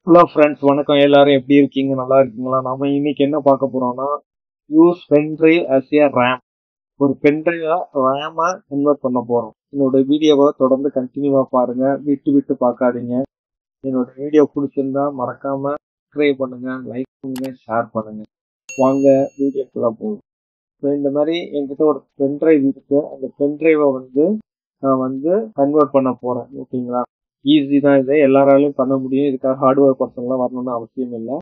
Hello friends, வணக்கம். எல்லாரும் எப்படி இருக்கீங்க? நல்லா இருக்கீங்களா? நாம இன்னைக்கு என்ன பார்க்க போறோம்னா, use pendrive as a RAM. ஒரு பென்ட்ரைவா ரேமா கன்வெர்ட் பண்ண போறோம். என்னோட வீடியோவை தொடர்ந்து கண்டினியூவா பாருங்க, விட்டு விட்டு பார்க்காதீங்க. என்னோட வீடியோ பிடிச்சிருந்தா மறக்காம சப்ஸ்கிரைப் பண்ணுங்க, லைக் பண்ணுங்க, ஷேர் பண்ணுங்க. வாங்க வீடியோக்குள்ள போகும். இப்போ இந்த மாதிரி என்கிட்ட ஒரு பென்ட்ரைவ் இருக்கு. அந்த பென்ட்ரைவை நான் கன்வெர்ட் பண்ண போறேன். ஓகேங்களா? ஈஸி தான், இது எல்லாராலையும் பண்ண முடியும். இதுக்காக ஹார்ட்வேர் பர்சன்லாம் வரணும்னு அவசியம் இல்லை.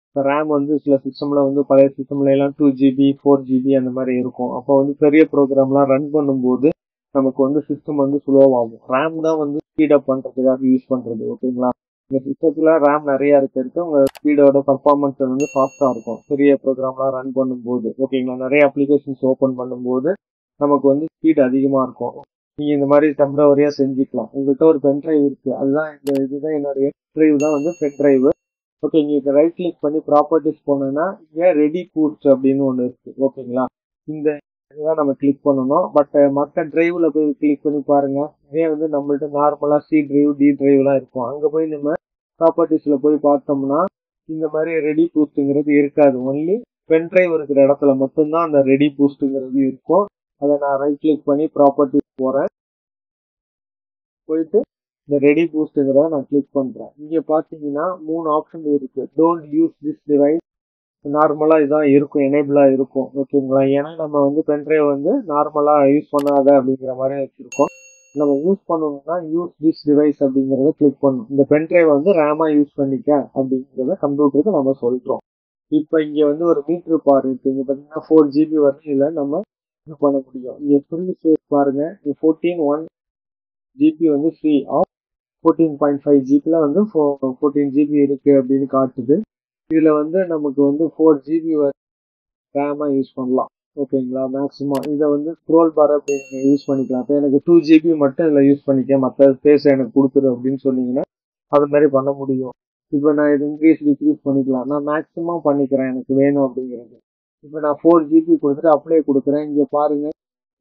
இப்போ ரேம் சில சிஸ்டம்ல பழைய சிஸ்டம்ல எல்லாம் 2 GB 4 GB அந்த மாதிரி இருக்கும். அப்போ பெரிய ப்ரோக்ராம்லாம் ரன் பண்ணும்போது நமக்கு சிஸ்டம் ஸ்லோவாகும். ரேம் தான் ஸ்பீட் அப் பண்றதுக்காக யூஸ் பண்றது. ஓகேங்களா? இந்த சிஸ்டத்துல ரேம் நிறைய இருக்கிறது உங்க ஸ்பீடோட பர்ஃபார்மன்ஸ் ஃபாஸ்டா இருக்கும் பெரிய ப்ரோக்ராம்லாம் ரன் பண்ணும்போது. ஓகேங்களா? நிறைய அப்ளிகேஷன்ஸ் ஓப்பன் பண்ணும்போது நமக்கு ஸ்பீட் அதிகமா இருக்கும். நீங்க இந்த மாதிரி டெம்பரவரியா செஞ்சுக்கலாம். உங்கள்கிட்ட ஒரு பென் டிரைவ் இருக்கு, அதுதான் இதுதான் என்னுடைய டிரைவ் தான் பென் டிரைவ். ஓகே, இங்க ரைட் கிளிக் பண்ணி ப்ராப்பர்ட்டிஸ் போனோம்னா இங்க ரெடி பூஸ்ட் அப்படின்னு ஒன்று இருக்கு. ஓகேங்களா? இந்த இதுதான் நம்ம கிளிக் பண்ணணும். பட் மற்ற டிரைவ்ல போய் கிளிக் பண்ணி பாருங்க, இதே நம்மள்ட்ட நார்மலா சி டிரைவ் டி டிரைவ்லாம் இருக்கும். அங்க போய் நம்ம ப்ராப்பர்ட்டிஸ்ல போய் பார்த்தோம்னா இந்த மாதிரி ரெடி பூஸ்ட்ங்கிறது இருக்காது. ஒன்லி பென் டிரைவ் இருக்கிற இடத்துல மட்டும்தான் அந்த ரெடி பூஸ்ட்ங்கிறது இருக்கும். அதை நான் ரைட் கிளிக் பண்ணி ப்ராப்பர்ட்டிஸ் போறேன். போயிட்டு இந்த ரெடி பூஸ்ட்ங்கிறத நான் கிளிக் பண்றேன். இங்க பாத்தீங்கன்னா 3 ஆப்ஷன் இருக்கு. Don't use this device. நார்மலா இதான் இருக்கும், எனேபிளா இருக்கும். ஓகேங்களா? ஏன்னா நம்ம பென் டிரைவ் நார்மலா யூஸ் பண்ணாத அப்படிங்கிற மாதிரி வச்சிருக்கோம். நம்ம யூஸ் பண்ணணும்னா யூஸ் திஸ் டிவைஸ் அப்படிங்கறத கிளிக் பண்ணணும். இந்த பென் டிரைவ் ரேமா யூஸ் பண்ணிக்க அப்படிங்கறத கம்ப்யூட்டருக்கு நம்ம சொல்றோம். இப்ப இங்க ஒரு மீட்டர் பார் இருக்கு. இங்க பாத்தீங்கன்னா 4 GB வரைக்கும் இதுல நம்ம இது பண்ண முடியும். இங்க ஃப்ரீ ஸ்பேஸ் பாருங்க, 14 GB ஃப்ரீ ஆஃப் 14.5 ஜிபில 14 GB இருக்கு அப்படின்னு காட்டுது. இதுல நமக்கு 4 GB ரேமா யூஸ் பண்ணலாம். ஓகேங்களா? மேக்ஸிமம் இதை ஸ்க்ரோல் பார் அப்படின்னு யூஸ் பண்ணிக்கலாம். இப்போ எனக்கு 2 GB மட்டும் இதில் யூஸ் பண்ணிக்க, மற்ற ஸ்பேஸ் எனக்கு கொடுத்துரு அப்படின்னு சொன்னீங்கன்னா அது மாதிரி பண்ண முடியும். இப்போ நான் இது இன்க்ரீஸ் டிக்ரீஸ் பண்ணிக்கலாம். நான் மேக்ஸிமம் பண்ணிக்கிறேன் எனக்கு வேணும் அப்படிங்கிறது. இப்போ நான் 4 GB கொடுத்துட்டு அப்ளை கொடுக்குறேன். இங்கே பாருங்க,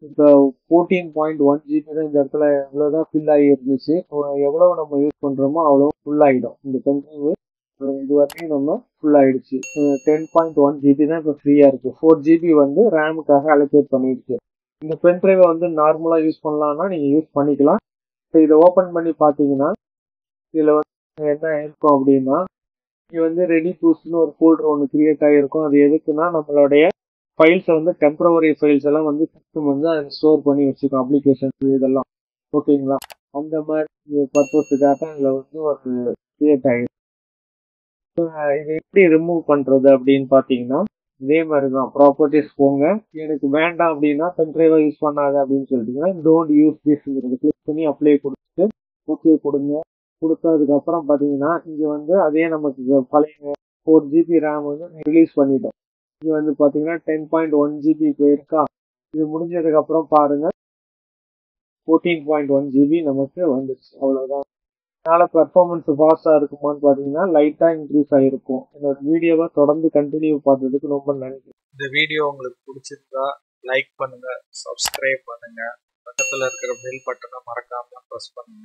இப்போ 14.1 GB தான் இந்த இடத்துல எவ்வளோதான் ஃபில் ஆகி இருந்துச்சு. எவ்வளவு நம்ம யூஸ் பண்ணுறோமோ அவ்வளோ ஃபுல் ஆகிடும். இந்த பென்ட்ரைவ் இது வரைக்கும் நம்ம ஃபுல் ஆயிடுச்சு. 10.1 GB தான் இப்போ ஃப்ரீயாக இருக்குது. 4 GB ரேமுக்காக அலோகேட் பண்ணிடுச்சு. இந்த பென்ட்ரைவை நார்மலாக யூஸ் பண்ணலாம்னா நீங்கள் யூஸ் பண்ணிக்கலாம். இப்போ இதை ஓப்பன் பண்ணி பார்த்தீங்கன்னா இதில் என்ன இருக்கும் அப்படின்னா, இங்கே ரெடி பூஸ்ட்னு ஒரு ஃபோல்டர் ஒன்று கிரியேட் ஆகிருக்கும். அது எதுக்குன்னா நம்மளுடைய ஃபைல்ஸை டெம்பரவரி ஃபைல்ஸ் எல்லாம் சிஸ்டம் அதை ஸ்டோர் பண்ணி வச்சுக்கும், அப்ளிகேஷன்ஸ் இதெல்லாம். ஓகேங்களா? அந்த மாதிரி பர்பஸுக்காக அதில் ஒரு கிரியேட் ஆகிடும். இதை எப்படி ரிமூவ் பண்றது அப்படின்னு பார்த்தீங்கன்னா, இதே மாதிரி தான் ப்ராப்பர்ட்டிஸ் போங்க. எனக்கு வேண்டாம் அப்படின்னா பென்ட்ரைவை யூஸ் பண்ணாத அப்படின்னு சொல்லிட்டீங்கன்னா டோன்ட் யூஸ் திஸ்ங்கிறது கிளிக் பண்ணி அப்ளை கொடுத்துட்டு ஓகே கொடுங்க. கொடுத்ததுக்கப்புறம் பார்த்தீங்கன்னா இங்கே அதே நமக்கு பழைய 4 GB ரேம் ரிலீஸ் பண்ணிட்டோம். இங்கே பார்த்தீங்கன்னா 10.1 GB போயிருக்கா. இது முடிஞ்சதுக்கப்புறம் பாருங்க 14.1 GB நமக்கு வந்துச்சு. அவ்வளோதான். அதனால பெர்ஃபார்மன்ஸ் ஃபாஸ்டா இருக்குமான்னு பார்த்தீங்கன்னா லைட்டா இன்க்ரீஸ் ஆகிருக்கும். என்னோட வீடியோவை தொடர்ந்து கண்டினியூ பார்த்ததுக்கு ரொம்ப நன்றி. இந்த வீடியோ உங்களுக்கு பிடிச்சிருந்தா லைக் பண்ணுங்க, சப்ஸ்கிரைப் பண்ணுங்க, பக்கத்தில் இருக்கிற பெல் பட்டனை மறக்காம ப்ரெஸ் பண்ணுங்க.